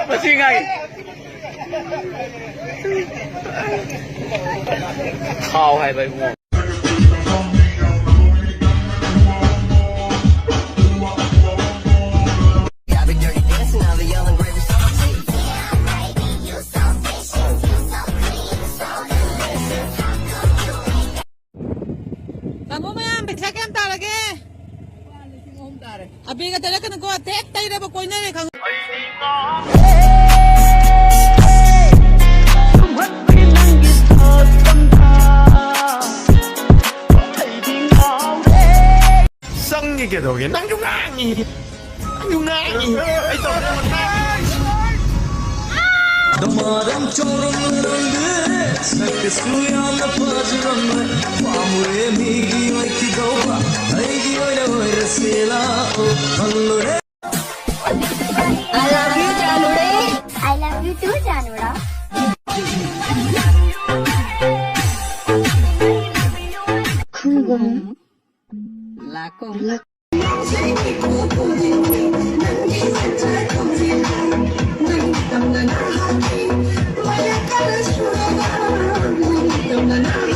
Masingay. Khao hay bay mo. Kamu mo yan, bisa kem talaga. Abi ka talaga nagawa, tek tayo na ba ko na eh. Cái đồ kia năng nhung ngang ấy tôi Damaram çorum döndü, sakız uyanla pazıramı, pamure migi oiki gauba, aigi oira oira sela o allore. I love you, Janure. I love you too, Janura. Kugum. Lakum. I'm